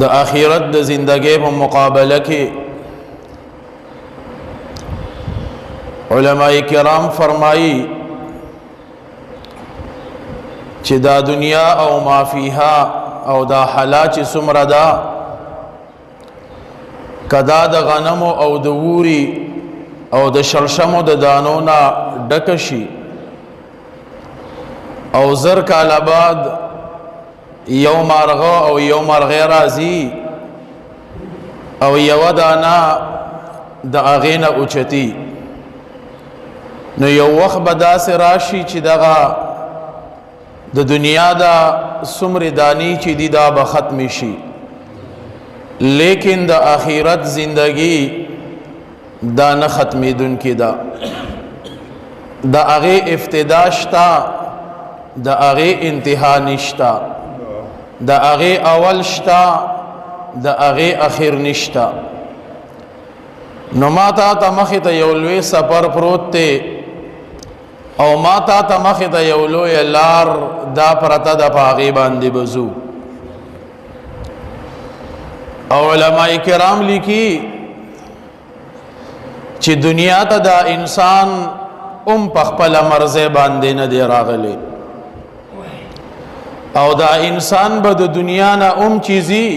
د آخرت د زندګۍ په مقابله کې علماء کرام فرمایي چې دا دنیا او ما فیها او دا حالا چې څومره ده کدا د غنمو او د ووري او د شړشمو د دانو نه ډکه شي او زر کاله بعد یو مارغه او یو مرغه راځي او یو دانا د هغې نه اوچتي نو یو وخت به داسې راشي چې دغه د دنیا دا څومره دانی چې دی دا به ختم شي لیکن د آخرت زندگی دا نه ختمیدونکې ده د هغې ابتدا شته د هغې انتها نشته د هغې اول شته د هغې اخر نشته نو ما ته مخې ته یو لوی سفر پروت دی او ما ته مخې ته یو لوی لار دا پرته ده په هغې باندې به ځو او علماء کرام لیکي چې دنیا ته دا انسان په خپله مرضی باندې نه دی راغلی او دا انسان به د دنیا نه چیزی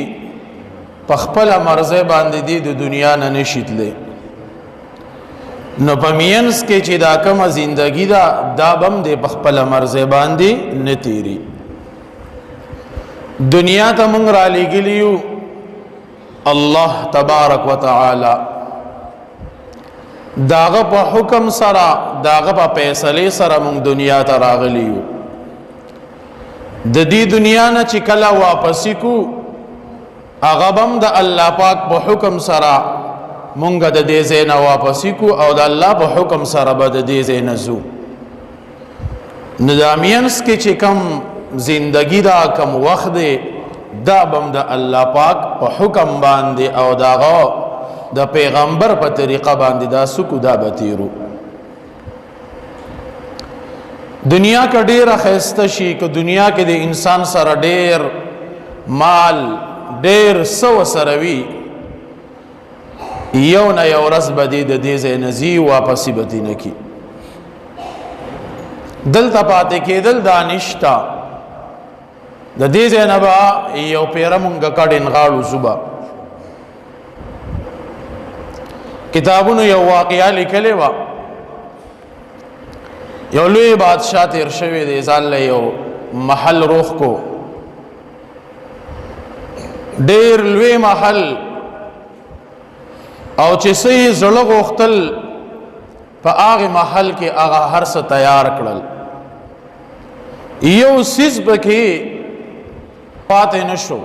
په خپله مرضی باندې دی د دنیا نه نشي تللی نو په مینځ کې چې دا کومه زندگی ده دا به هم دی په خپله مرضی باندې نه تیري دنیا ته موږ رالیږلي یو الله تبارک وتعالی داغه په حکم سره داغه په فیصله سره موږ دنیا ته راغلی یو د دې دنیا نه چې کله واپس کو هغه بم د الله پاک په حکم سره مونږ د دې ځای نه واپس کو او د الله په حکم سره به د دې ځای نه ځو نظامینس کې چې کم زندگی دا کم وخت دی دا بم د الله پاک په حکم باندې او داغه د پیغمبر په طریقه باندې دا سکو دا بتیرو دنیا کا ډیر خسته شي که دنیا کې د انسان سره ډیر مال ډیر سو سروي یو نه یو ورځ بدی د دې ځای نزي واپس بدی نه کی دلته پاتې کېدل دانشتا د دې ځای نه با یو پیرمونګه کډین غاړو صبح کتابونو یو واقعیا لیکلې و یو لوی بادشاہ تیر شوی دی ځان له یو محل روخ کو ډیر لوی محل او چې سې زړه غوښتل په هغه محل کې هغه هر څه تیار کړل یو سیس بکې پاتې نشو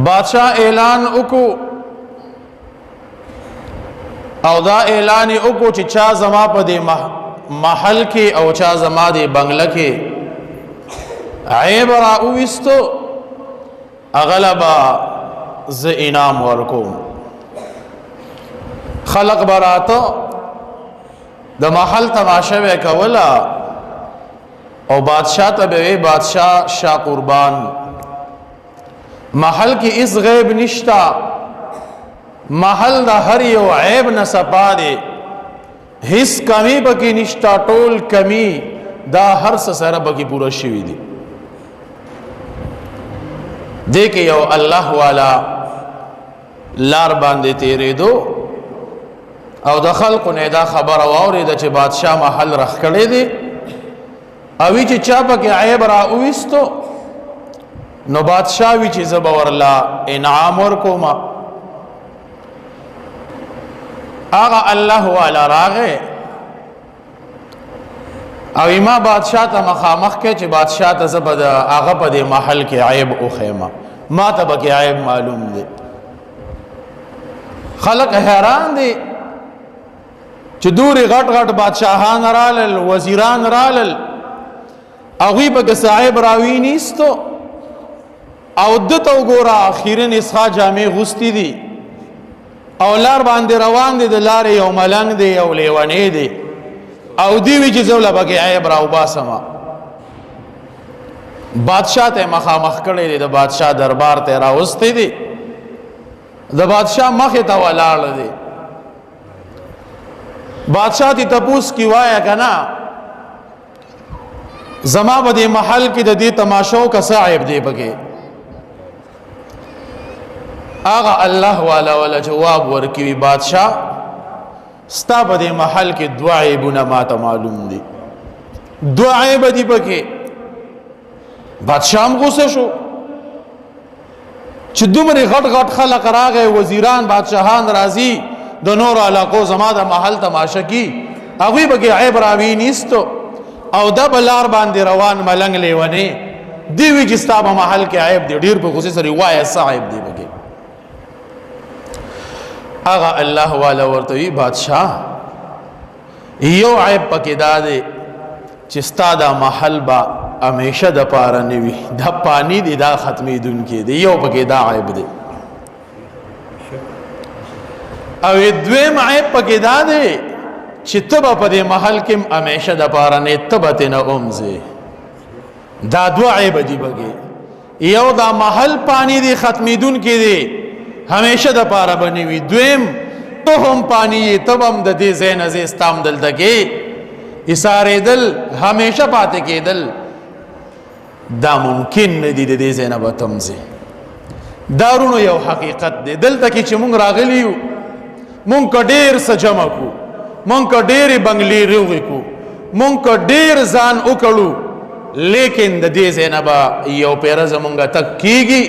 بادشاہ اعلان وکړو او دا اعلان وکړو چې چا زما په دې محل کې او چا زما دې بنگله کې عیب را وستو اغلبا ز انعام ورکوم خلق براته د محل تماشه وکولا او بادشاہ ته به بادشاہ شاه قربان محل کې اس غیب نشتا محل دا هر یو عیب نه صفا دی هیڅ کمی بکی نشتا ټول کمی دا هر څه سره بکی پورا شوی دی دیکھ یو الله والا لار باندې تیرې دو او د خلکو نه دا خبر واورید چې بادشاہ محل رخ کړی دی او چې چا پکې عیب را وستو نو بادشاہ وی چې زب ورلا انعام ورکوما آغا الله والا راغه او ما بادشاہ ته مخامخ کې چې بادشاہ ته زبد هغه په دې محل کې عیب او خیمه ما ته به عیب معلوم دي خلق حیران دي چې دوري غټ غټ بادشاہان رالل وزیران رالل هغه به صاحب راوي نیستو او دته وګوره اخیرن اسخا جامع غستی دي او لار باندې روان دي د لارې یو ملنګ دی یو لیوانې دی او دی وی چې زوله بګي عیب راو باسما بادشاہ ته مخامخ کړی دی، د بادشاہ دربار ته راوستی دی، د بادشاہ مخې ته ولاړ دی. بادشاہ تی تپوس کی وایا کنا زما په دې محل کې د دې تماشو کا صاحب دی پکې. آغا الله والا جواب ورکوي بادشاہ ستا په دې محل کې دوه عیبونه ماته معلوم دي، دوه عیب دي پکې. بادشاہ هم غوسه شو چې دومره غټ غټ خلق راغی، وزیران بادشاہان راځي د نور علاقو زما د محل تماشا کی، هغوی پکې عیب راوي نیستو او دا بلار باندې روان ملنګ لیونی دی وی چې ستا په محل کې عیب دی، ډیر په غوسه سره وایي صاحب دی پکې. هغه الله والا ورته وی بادشاہ یو عیب پکې دا دی چې ستا دا محل با همیشه د پاره نه وي، دا پانی دی دا ختمېدونکی دی، یو پکې دا عیب دی. او دویم عیب پکې دا دی چې ته به په دې محل کې همیشه د پاره نه ته به ترنه اومځې. دا دوه عیب دي پکې، یو دا محل پانی دی ختمېدونکی دی همیشه د پاره به نه وي، دویم ته هم پانی یې ته به هم د دې ځای نه ځې ستا هم دلته کې ایسارېدل همیشه پاتې کېدل دا ممکن نه دي، د دې ځای نه به ته هم ځې. دارونو یو حقیقت دی دلته کې چې مونږ راغلي یو، مونږ که ډېر څه جمع کو، مونږ که ډېرې بنګلې روغې کو، مونږ که ډېر ځان وکړو، لیکن د دې ځای نه به یو پیره زمونږه تک کېږي،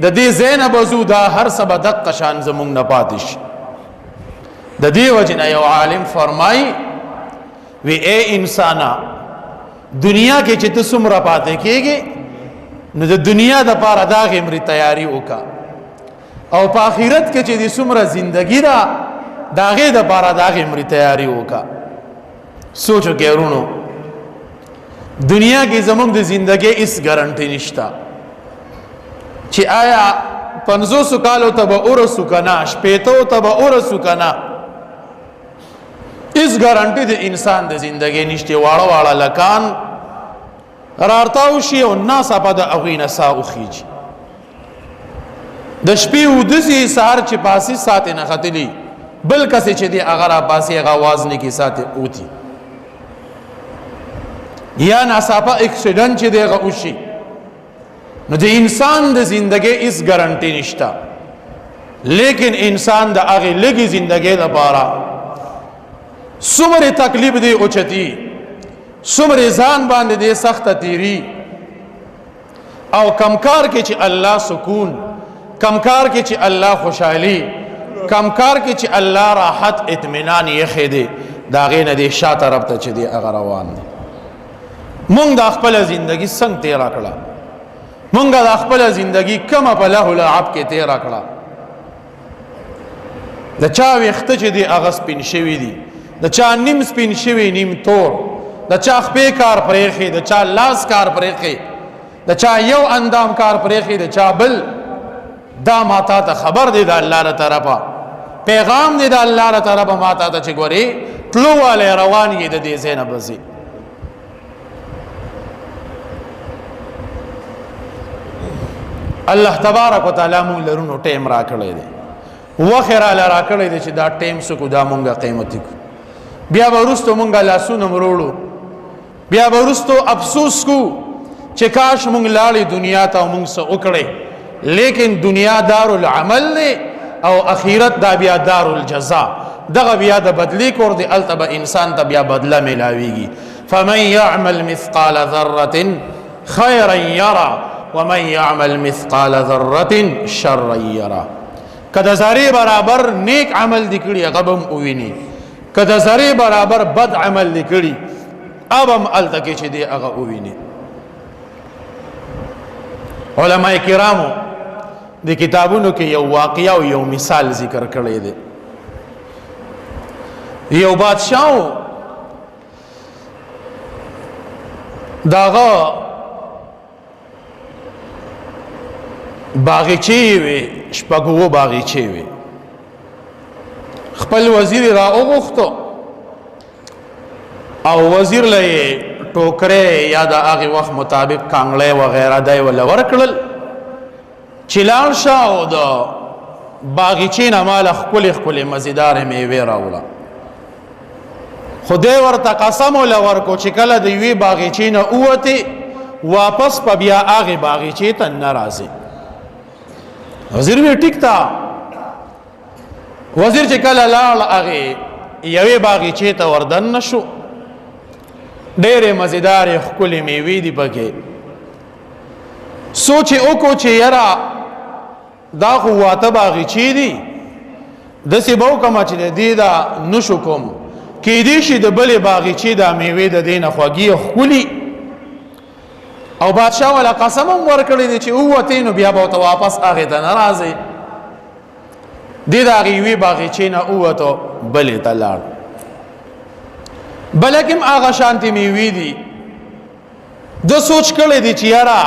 د دې ځای نه به ځو دا هر څه به دقه شان زمونږ نه پاتې شي. د دې وجې نه یو عالم فرمایي وی اے انسانا دنیا کې چې ته څومره پاتې کېږي نو د دنیا د پاره د هغې مرې تیاري وکړه، او په آخرت کې چې د څومره زندګي ده د هغې دپاره د هغې مرې تیاري وکړه. سوچ وکړئ ورونو، دنیا کې زموږ د زندګۍ هېڅ ګارنټي نشته چې آیا 50 کالو ته به ورسو که نه، 80 ته به ورسو که نه. هېڅ ګارنټي د انسان د زندګۍ نشته. واړه واړه لکان رارتاو شي او ناڅاپه د هغوی نه ساه وخیږي، د شپې ودسي سهار چې پاسې ساتې نه ختلي، بل کسې چې دی هغه را پاسې هغه آواز نه کې ساتې اوتي، یا ناڅاپه اکسیډنټ چې دی هغه وشي. نو د انسان د زندګۍ هېڅ ګارنټي نشته، لیکن انسان د هغې لږې زندګۍ لپاره څومره تکلیف دی اوچتي، څومره ځان باندې دی سخته تیری، او کمکار کې چې الله سکون، کمکار کې چې الله خوشحالي، کمکار کې چې الله راحت اطمینان یخې دی، د هغې نه دی شا طرف ته چې دی هغه روان دی. مونږ د خپله زندګي څنګه تېره کړه، مونږ د خپله زندګي کومه په لهو لعب کې تېره کړه. د چا ویښته چې دی هغه سپین شوي دي، د چا نیم سپین شوي نیم تور، د چا خپې کار پرېښی، د چا لاس کار پرېښی، د چا یو اندام کار پرېښی، د چا بل. دا ما تا ته خبر دی د الله له طرفه، پیغام دی د الله له طرفه ما تا ته چې ګورې تلو والی روان یې د دې ځای نه به ځې. الله تبارک وتعالی مونږ لرونو ټیم را کړی دی، وخت یې راله را کړی دی چې دا ټیم څه کو، دا مونږه قیمتي کو. بیا به وروستو مونږه لاسونه مروړو، بیا به وروستو افسوس کو چې کاش مونږ لاړې دنیا ته او مونږ څه وکړی، لیکن دنیا دار العمل دی او اخیرت دا بیا دار الجزا، دغه بیا د بدلی کور دی، هلته به انسان ته بیا بدله میلاویږي. فمن یعمل مثقال ذره خیرا یرا ومن یعمل مثقال ذره شرا یرا. که د ذرې برابر نیک عمل دی کړي هغه به هم وویني، که د ذرې برابر بد عمل دی کړي اب هم هلته کې چې دی هغه وویني. علماء کرامو د کتابونو کې یو واقعه او یو مثال ذکر کړی دی. یو بادشاہ داغه باغچې وې، شپږ باغچې وې. خپل وزیر را وغوښتو او وزیر له ټوکرې یا د هغې وخت مطابق کانګړی وغیره دی وله ورکړل چې لاړ شه او د باغچې نه ماله ښکلې ښکلې مزیدارې میوې راوړه خو دی ورته قسم وله ورکو چې کله د یوې باغچې نه ووتې واپس په بیا هغې باغچې ته نه راځي وزیر وی ټیک تا وزیر چې کله لاړ هغې یوې باغچې ته وردن نه شو ډېرې مزیدارې ښکلې میوې دي پکې سوچ یې وکړو چې یاره دا خو واته باغچې دي داسې به وکړمه چې د دې دا نشو کوم کیدی شي د بلې باغچې دا میوې د دې نه خوږې ښکلي او بادشاه ولا قسم هم ورکړی دی چې ووتې نو بیا به ورته واپس هغې ته نه راځې دې د هغې یوې باغچې نه ووتو بلې ته لاړ بلکې هم هغه شانتې میوې دي ده سوچ کړی دی چې یاره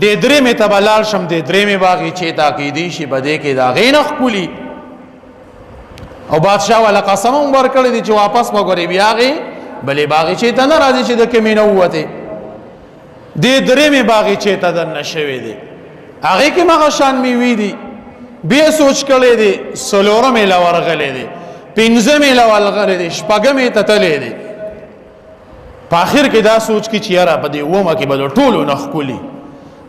دې درېمې ته به لاړ شم دې درېمې باغچې ته کیدی شي په دې کې د هغې نه ښکلي او بادشاه والا قسم هم ورکړی دی چې واپس به ګورې بیا هغې بلې باغچې ته نه راځي چې د کومې نه ووتې دې درېمې باغچې ته دننه شوی دی هغې کې هم هغه شان میوې دي بیا سوچ کړی دی څلورمې له ورغلی دی پنځمې له ورغلی دی شپږمې ته تللی دی په آخر کې دا سوچ کې چې یاره په دې اومه کې به د ټولو نه ښکلي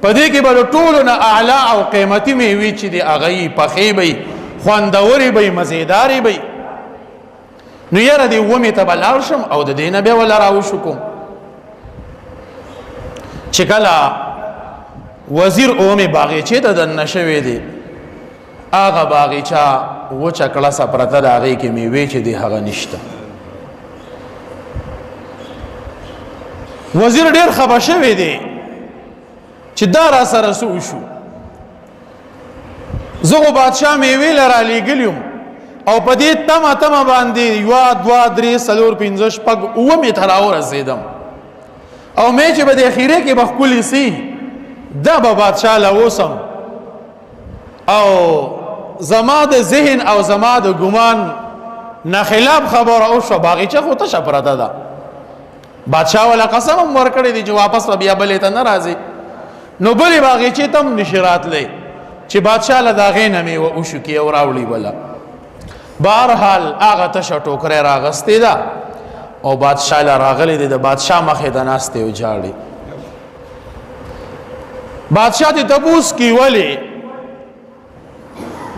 په دې کې به د ټولو نه اعلی او قیمتي میوې چې دي هغه یې پخې به یې خوندورې به یې مزېدارې به یې نو یاره دې اومې ته به لاړ شم او د دې نه بیا وله راوشو کوم چې کله وزیر اومې باغچې ته دننه شوی دی هغه باغچه وچه کړسه پرته د هغې کې میوې چې دی هغه نشته وزیر ډېر خفه شوی دی چې دا را سره څه وشو زه خو بادشاه میوې له رالیږلي یم او په دې تمه تمه باندې یوه دوه درې څلور پنځه شپږ اومې ته راورسېدم او مې چې به د اخیرې کې به ښکلې سي دا به بادشاه له اوسم او زما د ذهن او زما د ګمان نه خلاف خبره وشوه باغچه خو تشه پرته ده بادشاه والا قسم هم ورکړی دی چې واپس به بیا بلې ته نه راځي نو بلې باغچې ته هم نشي راتلی چې بادشاه له د هغې نه میوه وشوکي او راوړي بله بهرحال هغه تشه ټوکری راغستې ده او بادشاه له راغلی دی د بادشاه مخې ته ناست دی او جاړي بادشاه ته تپوس کی ولې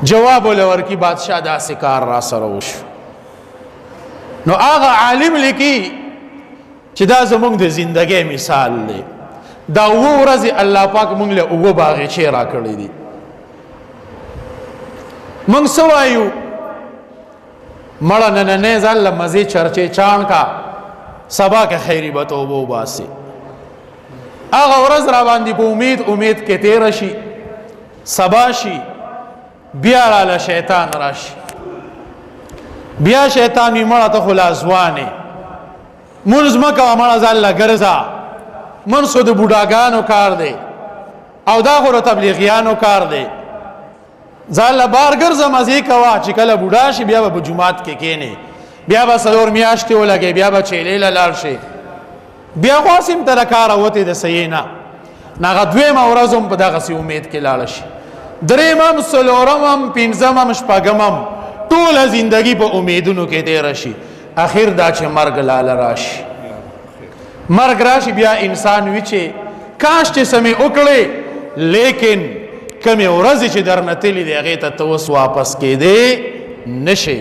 جواب وله ورکي بادشاه داسې کار را سره وشو نو هغه عالم لیکي چې دا زمونږ د زندګۍ مثال دی دا اووه ورځې الله پاک مونږ له اووه باغچې را کړی دي مونږ څه وایو مړه نننی ځان له مزې چرچې چاڼ کا سبا که خیري به توبه وباسي هغه ورځ را باندې په امید کې تېره شي سبا شي بیا راله شیطان راشي بیا شیطان وي مړه ته خو لا ځوانې مونځ مه کوه مړه ځان له ګرځه مونځ خو د بوډاګانو کار دی او دا خو د تبلیغیانو کار دی ځان له بار ګرځه مزې کوه چې کله بوډا شي بیا به په جومات کې کښېنې بیا به څلور میاشتې ولګې بیا به چیلې له لاړ شي بیا خو هسې هم ته د کاره وتې د صحیح نه هغه دویمه ورځ هم په دغسې امید کې لاړه شي درېم هم څلورم هم پنځم هم شپږم هم ټوله زندګي په امیدونو کې تېره شي اخر دا چې مرګ لاله راشي مرګ راشي بیا انسان وي چې کاش چې سمې وکړې لیکن کمې ورځې چې درنه تللي دی هغې ته ته اوس واپس کېدی نشي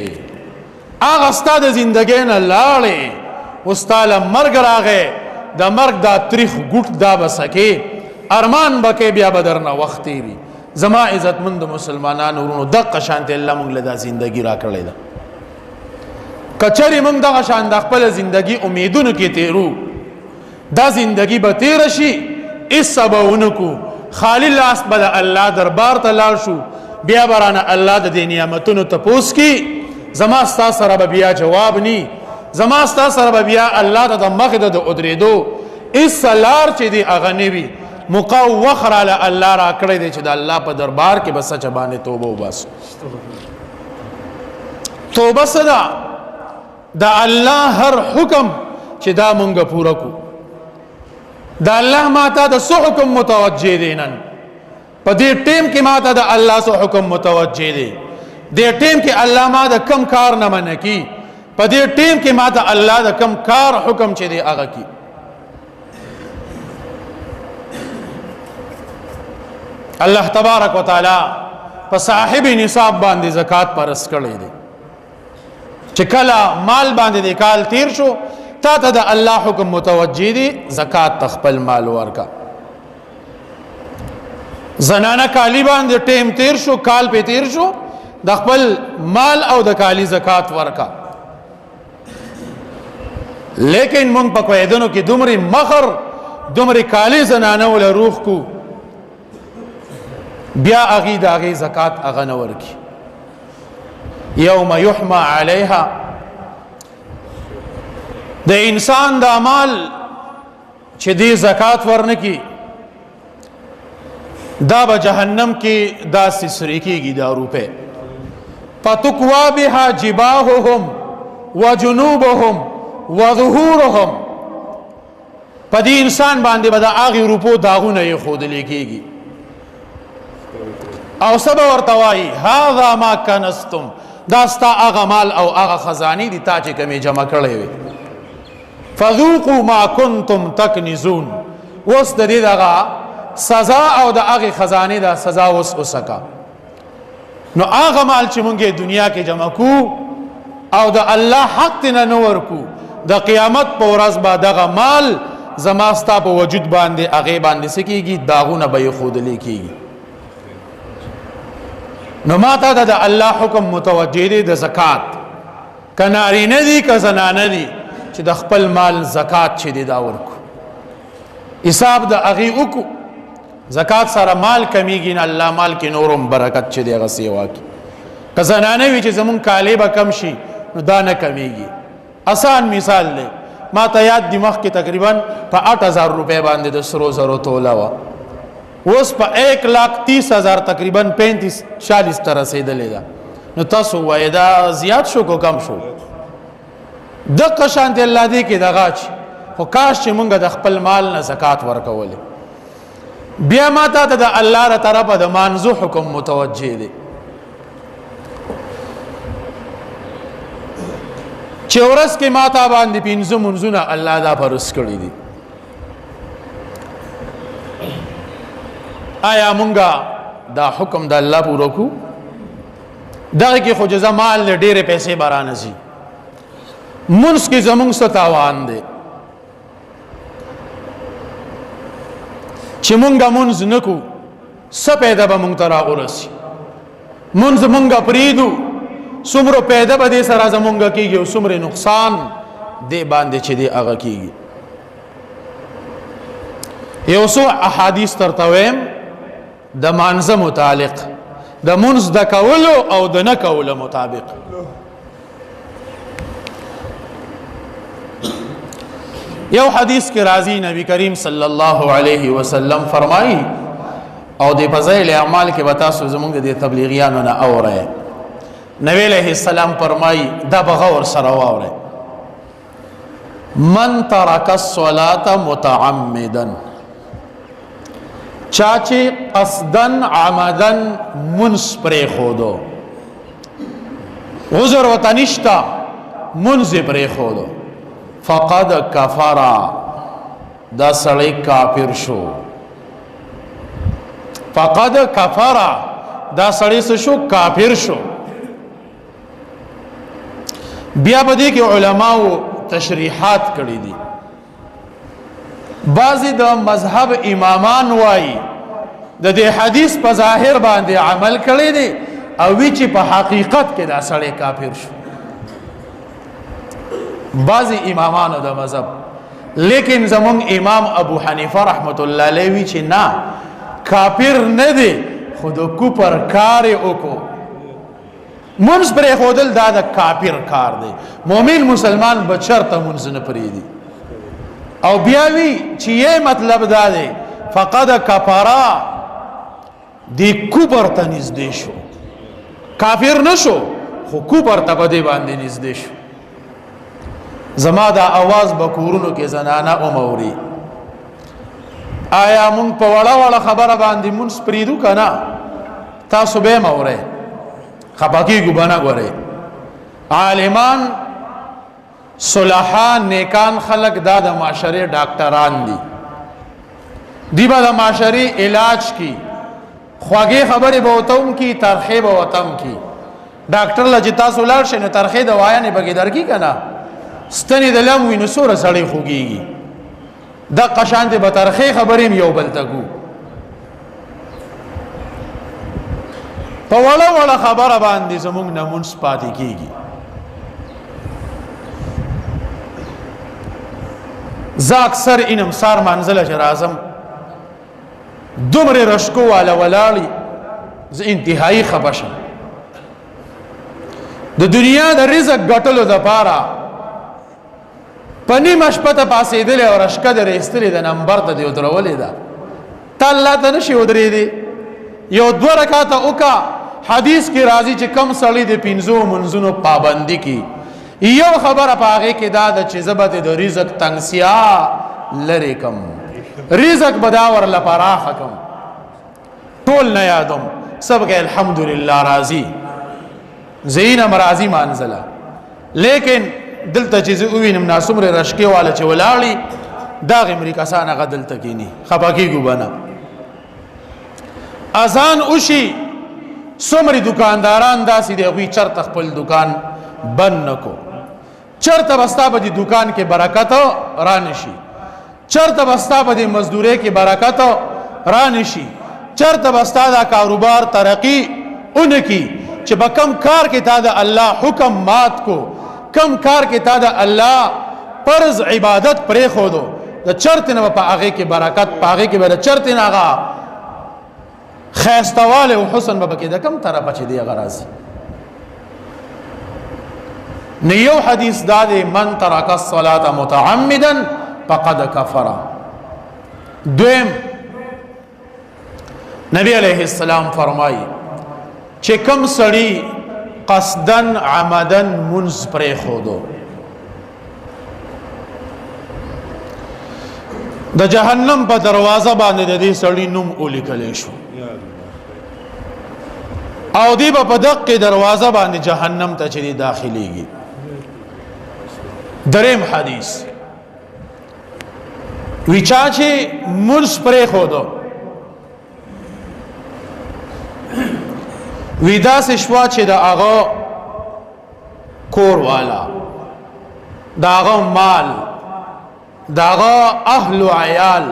هغه ستا د زندګۍ نه لاړې اوس تا له مرګ راغی د مرګ دا تریخ ګوټ دا به سکې ارمان به کې بیا به درنه وخت تېري زما عزتمند مسلمانانو ورونو دغه شانتې الله موږ له دا زندګي را کړې ده که چېرې موږ دغه شان د خپله زندګي امیدونو کې تېرو دا زندگی به تیر شي اس به ونکو خالی لاس به الله دربار ته لاړ شو بیا برانه الله د دې نعمتونو تپوس کی زما ستا سره به بیا جواب ني زما ستا سره به بیا الله ته د مخې د ادریدو اس لار چې دی اغه نوي مقوخر علی الله را کړی دی چې د الله په دربار کې بس سچ باندې توبه وباس توبه صدا د الله هر حکم چې دا مونږ پوره کو. دا الله ماته د سو حکم متوجه دی. نن په دې ټیم کې ماته د الله سو حکم متوجه دی. دې ټیم کې الله ما د کم کار نه منع کی. په دې ټیم کې ماته الله د کم کار حکم چې دی هغه کی. الله تبارک وتعالی په صاحب نصاب باندې زکات فرض کړی دی چې کله مال باندې د کال تیر شو تا ته د الله حکم متوجه دی زکات تخپل مال ورکا. زنانه کالی باندې ټیم تیر شو کال په تیر شو د خپل مال او د کالی زکات ورکا. لیکن مونږ په قیدونو کې دومره مخر دومره کالی زنانه ول روح کو بیا اغي د اغي زکات اغه نه ورکی. یوم یحما علیها د انسان د مال چې دی زکات ورنکی دا به جهنم کې دا سسری کېږي دا روپے فتقوا بها جباههم وجنوبهم وظهورهم. په دې انسان باندې به د هغې روپو داغونه یې ښودلی کېږي او سبا ورتوای هذا ما کنستم دا ستا هغه مال او هغه خزانې دي تا چې کومې جمع کړی وي. فذوقوا ما کنتم تکنزون. اوس د دې دغه سزا او د هغې خزانې دا سزا اوس وسکه. نو هغه مال چې مونږ دنیا کې جمع کو او د الله حق نه نه ورکو د قیامت په ورځ به دغه مال زما ستا په وجود باندې هغې باندې څه کېږي داغونه به یې ښودلی کېږي. نو ما ته د الله حکم متوجه دی د زکات که نارینه دي که زنانه دي چې د خپل مال زکات چې دی دا ورکو حساب د هغې وکړو. زکات سره مال کمیږي نه الله مال کې نورم برکت چې دی هغه سیوا کړي. که زنانه وي چې زمونږ کالی به کم شي نو دا نه کمیږي. آسان مثال دی ما ته یاد دی مخکې تقریبا په 8,000 روپۍ باندې د سرو زرو توله وه اوس په 1,30,000 تقریبا 35-40 ته رسېدلې ده. نو تاسو وایئ دا زیات شو که کم شو؟ دقه شانتې الله دې کې دغه چې خو کاش چې مونږ د خپل مال نه زکات ورکولې. بیا ما ته د الله له طرفه د مانځو حکم متوجه دی چې ورځ کې ما ته باندې 5 منځونه الله دا فرض کړي دي. آیا مونږه دا حکم د الله پوره کو؟ دغه کې خو جزا مال ډېرې پیسې بارانه شي منځ کې زمونږ څه تاوان دی چې مونږه منځ نه کو څه پیدا به مونږ ته راورسي. منځ مونږه پرېږدو څومره پیدا به دې سره زمونږه کېږي او څومره نقصان دې باندې چې دې هغه کېږي. یو څو احادیث درته وایم د مانځه متعلق د منځ د کولو او د نه کولو مطابق. یو حدیث کې راځي نبی کریم صلی الله علیه وسلم فرمایي او د فضایل اعمال کې به تاسو زمونږ د تبلیغیانو نه اورئ. نبی علیه السلام فرمایي دا به غور سره واورئ من ترک الصلاة متعمدا چاچی قصدن عمدن منس پری خودو عذر و تنشتا منز پری خودو فقد کفرا دا سړی کافر شو. فقد کفرا دا سړی څه شو؟ کافر شو. بیا په دې کې علماو تشریحات کړي دي. بعضی د مذهب امامان وایي د دې حدیث په ظاهر باندې عمل کړی دی او وی چې په حقیقت کې دا سړی کافر شو. بعضی امامانو د مذهب لیکن زمون امام ابو حنیفه رحمت الله علیه وی چې نه کافر نه دی خود کو پر کار وکړو. منځ پر خودل دا د کافر کار دی. مؤمن مسلمان بچرته منځ نه پریدي. او بیا وی چې یې مطلب دا دی فقد کفرا دی کوپر ته نږدې شو. کافر نشو خو کوپر ته په دې باندې نږدې شو. زما دا आवाज بکورونو کې زنانا او موري آیا مونږ په وړه وړه خبره باندې مونږ پریدو کنه تاسو به موره خپاکی ګبانا غره عالمان صلحان نیکان خلق دا د معاشره ډاکټران دي دی با د معاشره علاج کی خواږه خبره به وتم کی ترخیب وتم کی ډاکټر لږ تاسو لاړ شئ نو ترخی دوايا نه بګی درکی کنه ستنی د لم وینو سور سړی خوږیږي د قشان دې به ترخی خبرې یو بل تکو په وړه وړه خبره باندې زموږ نمونس پاتې کیږي ز اکثر انم سار منزله جرازم دومره رشکو والا ولاړی ز انتهایی خبشم د دنیا د رزق ګټلو د پاره پنی مشپته پاسې دل او رشکه د رېستلې د نمبر ته دی درولې ده تعالی ته نشي ودرې دي یو دو رکعات اوکا حدیث کې راځي چې کم سړی د پینځو منځونو پابندي کی یو خبره پاغه کې دا د چې زبد د رزق تنگسیا لری کم رزق بداور لپاره حکم ټول نه یادم سب کې الحمدلله راضی زین مرازی منزله لیکن دلته چې وینم ناسمر رشکې والا چې ولاړی دا امریکا سانه غدلته کینی خپاکی ګوبانا اذان اوشي سمری دکانداران داسې دی وی چرته خپل دکان بند نکو چرته بستا په دې دکان کې برکت رانشي چرته بستا په دې مزدوري کې برکت رانشي چرته بستا دا کاروبار ترقی اونکی چې بکم کار کې تا دا الله حکم مات کو کم کار کې تا دا الله فرض عبادت پرې خو دو د چرته نه په هغه کې برکت پاغه کې به چرته نه هغه خیستواله او حسن به کې د کم طرف چې دی غراض نیو حدیث داده من ترک الصلاة متعمدا فقد کفر دویم نبی علیہ السلام فرمائی چې کم سړی قصدن عمدن منز پرې خودو د جهنم په دروازه باندې د دې سړی نوم ولیکل شو او دی په دقه دروازه باندې جهنم ته چې داخليږي دریم حدیث ویچا چې منز پرې خودو ویدا سے شوا چې دا آغا کور والا دا آغا مال دا آغا اهل و عیال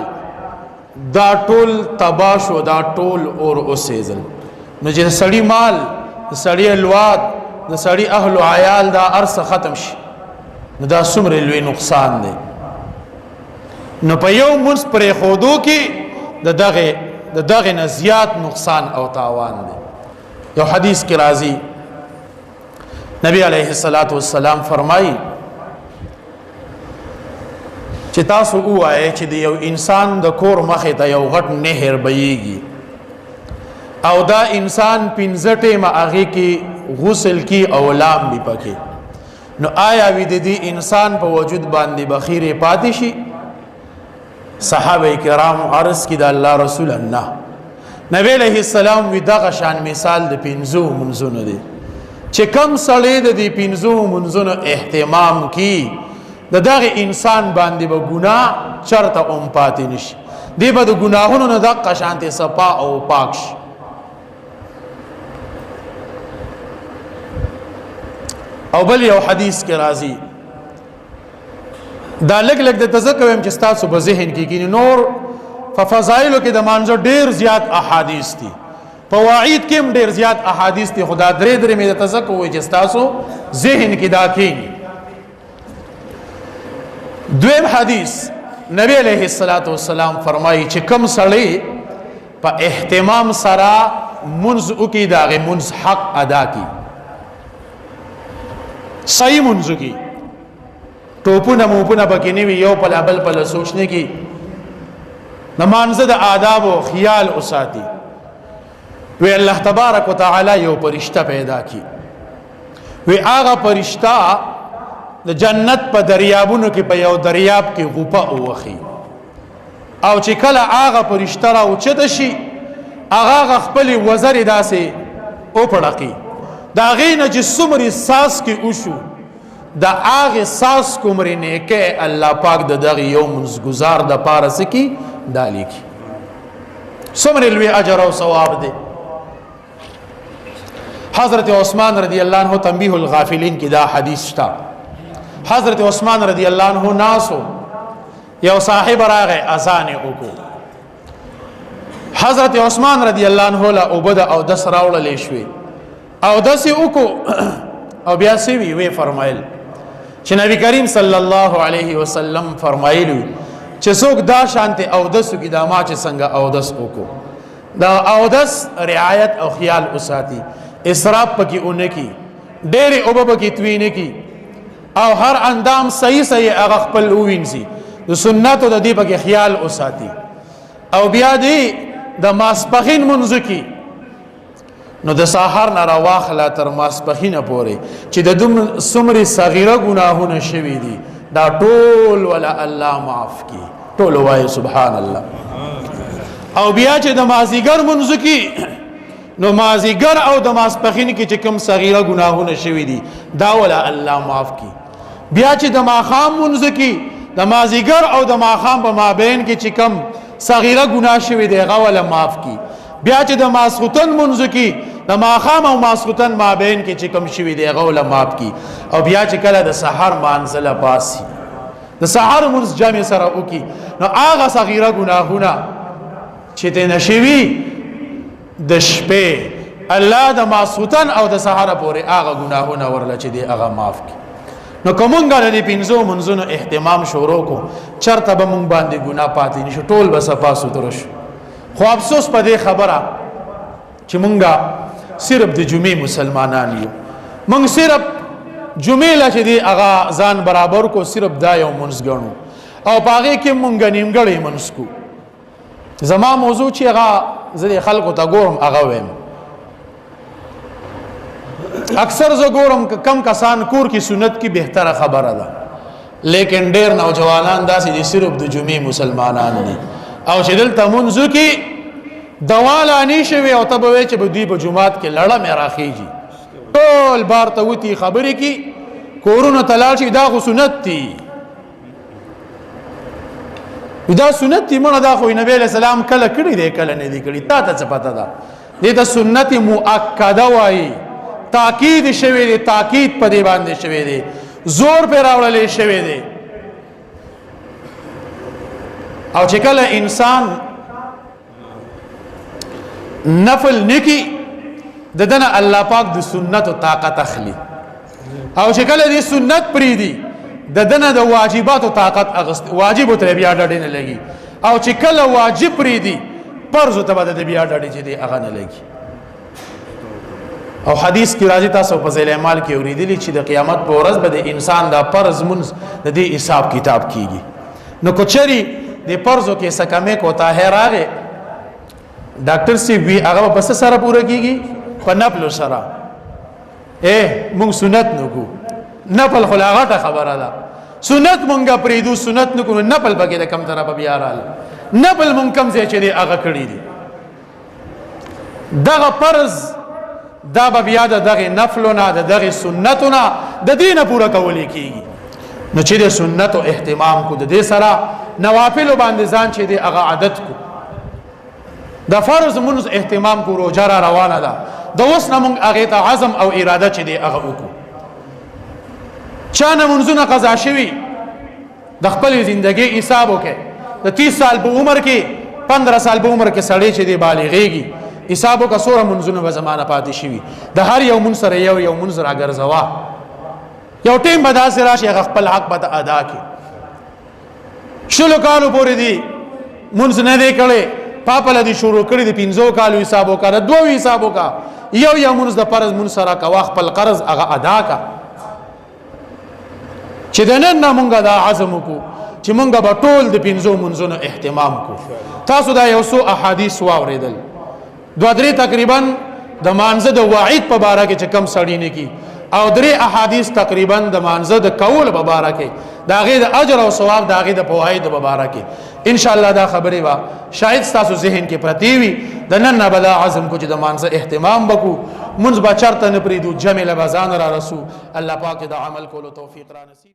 دا ټول تباشو دا ټول اور اوسېزل نو چې سړی مال سړی الواد د سړی اهل و عیال دا ارس ختم شي نو دا څومره لوی نقصان دی نو په یو منځ پرې خودو کې د دغه نه زیات نقصان او تاوان دی یو حدیث کی راضی نبی علیہ الصلوۃ والسلام فرمائی چې تاسو وایي چې یو انسان د کور مخې ته یو غټ نهر بهيږي او دا انسان پنځټه ماغه کې غسل کی او لام دی پکې نو آیا وی د دې انسان په وجود باندې بخیره پاتې شي صحابه کرام عرض کی د الله رسول الله نبی علیہ السلام وی دغه شان مثال د پینځو منځونو دی چې کم سړی د دې پینځو منځونو اهتمام کی د دغه انسان باندې به ګناه چرته پاتې نشي دی به د ګناهونو نه دغه شانته صفا او پاک شي او بل یو حدیث کې راځي دا لګ د تذکر هم چې تاسو په ذهن کې کینی نور ففضائلو کې د مانځو ډیر زیات احادیث دي فواید کې هم ډیر زیات احادیث دي خدا درې مې د تذکر وې چې تاسو ذهن کې دا کینی دویم حدیث نبی علیہ الصلوۃ والسلام فرمایي چې کم سړی په اهتمام سره منځ او کې داغه منځ حق ادا کی صحیح منځ کی ټوپونه موپونه پکې نه وي یو په بل په سوچنه کې نمانزه د آداب او خیال اوساتی وی الله تبارک وتعالى یو پرشتہ پیدا کی وی هغه پرشتہ د جنت په دریابونو کې په یو دریاب کې غوپه اوخي او چې کله هغه پرشتہ را اوچته شي هغه خپل وزر داسې او پړقي دا غینه چې څومره ساس کې وشو دا هغه ساس کومري نه کې الله پاک د دغه یو منځګزار د پارس کې دالی کی څومره لوی اجر او ثواب دی حضرت عثمان رضی الله عنه تنبیه الغافلین کی دا حدیث شتا حضرت عثمان رضی الله عنه ناسو یو صاحب راغه اذان وکړو حضرت عثمان رضی الله عنه له عبد او دس راوړل شوی او دس وکړو او بیا سی وی فرمایل چې نبی کریم صلی الله علیه وسلم فرمایلی چې څوک دا شانته او دس کی دا ما چې څنګه او دس وکړو دا او دس رعایت او خیال وساتي اسراف پکې اونکی ډېر او پکې توینه کی او هر اندام صحیح هغه خپل وینځي د سنتو د دې پکې خیال وساتي او بیا دې د ماسپخین منځ کې نو د سحر نه راواخلا تر ماسپخینه پورې چې د دوم سمري صغیره ګناهونه شوي دي دا ټول ولا الله معاف کی ټول وای سبحان الله او بیا چې د مازیګر منځ کې نو مازیګر او د ماسپخین کې چې کوم صغیره ګناهونه شوي دي دا ولا الله معاف کی بیا چې د ماخام منځ کې د مازیګر او د ماخام په مابین کې چې کوم صغیره ګناه شوي دی هغه ولا معاف کی بیا چې د ماسختن منځ کې د ماخام او ماسختن مابین کې چې کوم شوي دی هغه ولا معاف کی او بیا چې کله د سحر مانزله پاسي د سحر منځ جامع سره وکي نو هغه صغیره ګناهونه چې ته نشوي د شپې الله د ماسختن او د سحر پورې هغه ګناهونه ورل چې دی هغه معاف کی نو کومنګا د پینځو منځونو اهتمام شروع کو چرته به مونږ باندې ګناه پاتې نشو ټول به صفا سوتره شو خو افسوس په دې خبره چې مونږه صرف د جمعې مسلمانان یو مونږ صرف جمعې لا چې دی هغه ځان برابر کو صرف دا یو منځ ګڼو او باغې کې مونږ نیمګړې منځ کو زما موضوع چې هغه زه خلکو ته ګورم هغه ویم اکثر زه ګورم کم کسان کور کی سنت کی بهتره خبره ده لیکن ډیر نوجوانان داسې دي صرف د جمعې مسلمانان دي او چې دلته منځو کې دواله نشوي او ته به چې به دوی په جمعات کې لړه مې راخیږي ټول بار ته وتی خبرې کی کورونه تلال شي دا خو سنت دي دا سنت دی مونږ دا خو نبی له سلام کله کړی دی کله نه دی کړی تا ته څه پته ده دې ته سنت مؤکده وایي تاکید شوی دی تاکید په دې باندې شوی دی زور پر راوړل شوی دی او چې کله انسان نفل نکی ددنه الله پاک د سنت او طاقت اخلي او چې کله دې سنت پری دی ددنه د واجبات او طاقت اغست واجب ته بیا ډډې نه لګي او چې کله واجب پری دی فرض ته بده بیا ډډې چې دی هغه نه لګي او حدیث کی راځي تاسو په ذیل اعمال کې اوریدلی چې د قیامت په ورځ به د انسان د فرض منځ د دې حساب کتاب کیږي نو کوچري د فرضو کې سکمه کو طاهر راغې ډاکټر سی وی هغه بس سره پوره کیږي په نفل سره مونږ سنت نکو نفل خلاغه خبره ده سنت مونږه پریدو سنت نکو نفل بګه د کم طرف بیا رااله نفل مونږ کم ځای چې هغه کړی دي دغه فرض دا بیا دغه نفلونه دغه سنتونه د دینه پوره کول کیږي نو چې د سنت او اهتمام کو د دې سره نوافل باندې ځان چې د هغه عادت کو د فرض منځ اهتمام کو روزه را روانه ده د اوس نه مونږ هغه ته عزم او اراده چې د هغه وکړو چانه منځونه قضا شوي د خپل ژوندۍ حساب وکړي د 30 سال په عمر کې 15 سال په عمر کې سړی چې دی بالغېږي حسابو کا سوره منځونه به زمانہ پاتې شي د هر یو منځ سره یو منځ راګرځوا یو ټیم به داسې راشي خپل حق به ادا کړي شلو کالو پورې دی منځ نه دی کړي پاپله دی شروع کړي د 15 کالو حسابو کا د دوه حسابو کا یو منځ د فرض منځ سره کا خپل قرض هغه ادا کا چې د نن مونږه دا عزم کو چې مونږه به ټول د 15 منځونو اهتمام کو تاسو دا یو څو احادیث واوریدل دو درې تقریبا د مانزه د وعید په باره کې چې کم سړی نه کی او 3 احادیث تقریبا د مانزه د کول مبارکه دا غي د اجر او ثواب دا غي د فواید مبارکه ان شاء الله دا خبره وا شاید تاسو ذهن کې پرتی وي د نن نه بلا عزم کو چې د مانزه اهتمام وکړو منځ با چرته نه پریدو جمع لبزان را رسو الله پاک د عمل کولو توفیق را نصیب